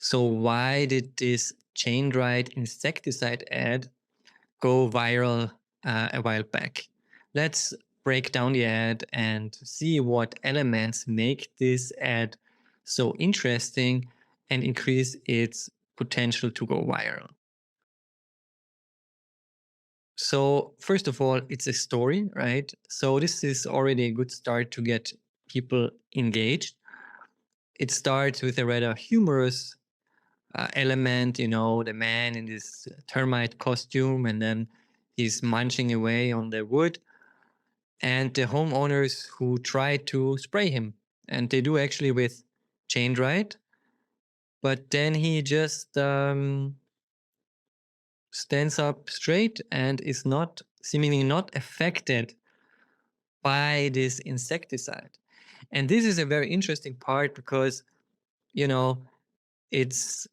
So why did this Chaindrite insecticide ad go viral a while back? Let's break down the ad and see what elements make this ad so interesting and increase its potential to go viral. So first of all, it's a story, right? So this is already a good start to get people engaged. It starts with a rather humorous element, the man in this termite costume, and then he's munching away on the wood, and the homeowners who try to spray him, and they do actually with Chaindrite, but then he just stands up straight and is not seemingly not affected by this insecticide. And this is a very interesting part because, you know, it's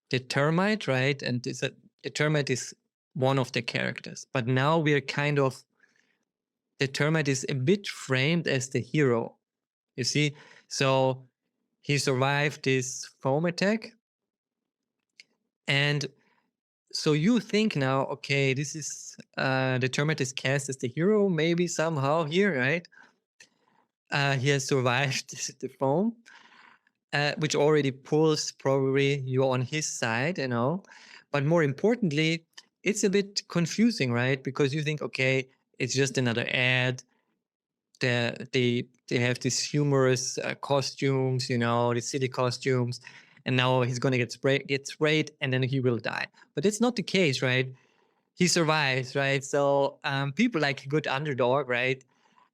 the termite, right? And the termite is one of the characters. But now we're the termite is a bit framed as the hero, you see? So he survived this foam attack. And so you think now, okay, this is the termite is cast as the hero, maybe somehow here, right? He has survived the foam, which already pulls probably you on his side. But more importantly, it's a bit confusing, right? Because you think, okay, it's just another ad. They have these humorous costumes, the city costumes, and now he's gonna get sprayed, and then he will die. But it's not the case, right? He survives, right? So people like a good underdog, right?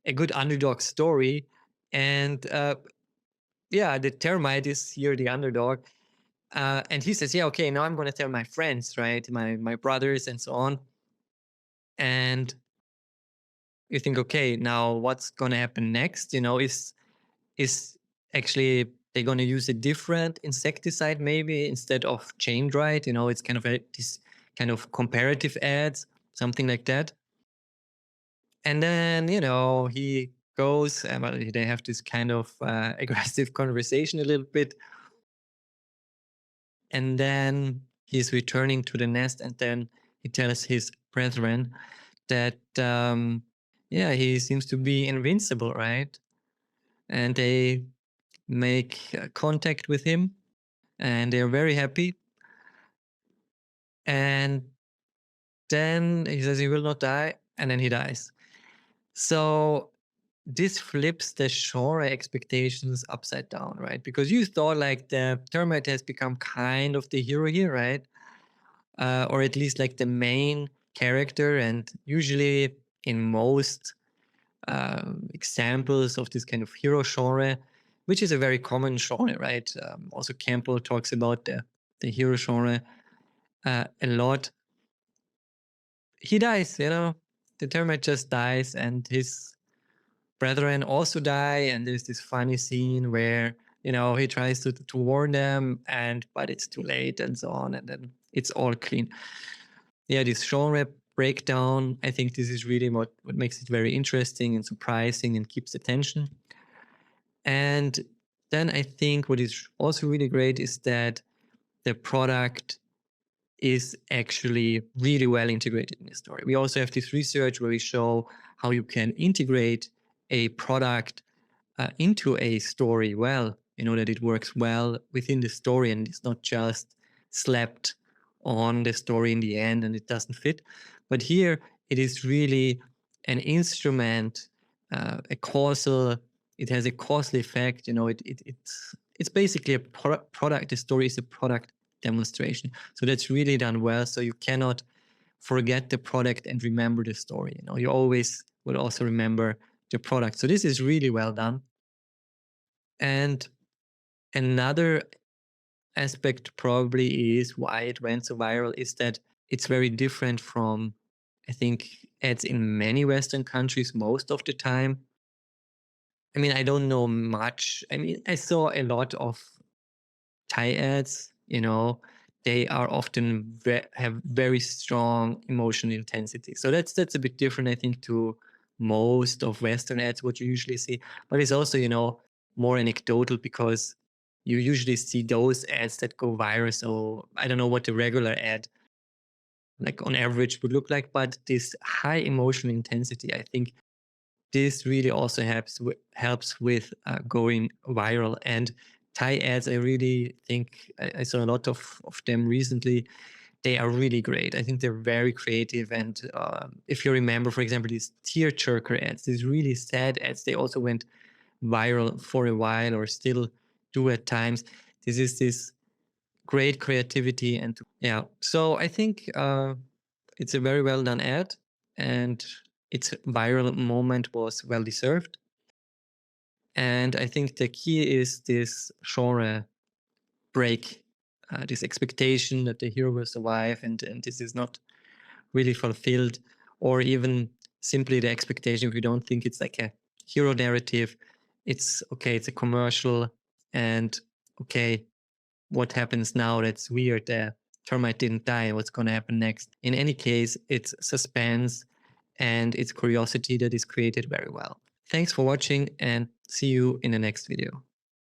A good underdog story, and yeah, the termite is here the underdog, and he says, "Yeah, okay, now I'm going to tell my friends, right, my brothers, and so on." And you think, okay, now what's going to happen next? Is actually they're going to use a different insecticide maybe instead of Chaindrite? It's kind of this kind of comparative ads, something like that. And then he goes, and well, they have this kind of aggressive conversation a little bit. And then he's returning to the nest, and then he tells his brethren that yeah, he seems to be invincible, right? And they make contact with him, and they're very happy. And then he says he will not die, and then he dies. So this flips the genre expectations upside down, right? Because you thought like the termite has become kind of the hero here, right? Or at least like the main character. And usually in most examples of this kind of hero genre, which is a very common genre, right? Also, Campbell talks about the hero genre a lot. He dies, the termite just dies, and his brethren also die. And there's this funny scene where, he tries to warn them, but it's too late, and so on. And then it's all clean. Yeah, this genre breakdown, I think this is really what makes it very interesting and surprising and keeps attention. And then I think what is also really great is that the product is actually really well integrated in the story. We also have this research where we show how you can integrate a product into a story well, that it works well within the story and it's not just slapped on the story in the end and it doesn't fit. But here it is really an instrument, it has a causal effect. It's basically a product. The story is a product demonstration. So that's really done well. So you cannot forget the product and remember the story. You always will also remember the product. So this is really well done. And another aspect probably is why it went so viral is that it's very different from, I think, ads in many Western countries most of the time. I mean, I don't know much. I mean, I saw a lot of Thai ads, they are often have very strong emotional intensity. So that's a bit different, I think, to most of Western ads, what you usually see. But it's also, more anecdotal because you usually see those ads that go viral. So I don't know what the regular ad like on average would look like, but this high emotional intensity, I think this really also helps with going viral. And Thai ads, I really think I saw a lot of them recently. They are really great. I think they're very creative. And if you remember, for example, these tearjerker ads, these really sad ads, they also went viral for a while or still do at times. This is this great creativity. And yeah, so I think it's a very well done ad, and its viral moment was well deserved. And I think the key is this genre break, this expectation that the hero will survive, and this is not really fulfilled, or even simply the expectation if you don't think it's like a hero narrative. It's okay, it's a commercial, and okay, what happens now? That's weird. The termite didn't die. What's going to happen next? In any case, it's suspense and it's curiosity that is created very well. Thanks for watching, and see you in the next video.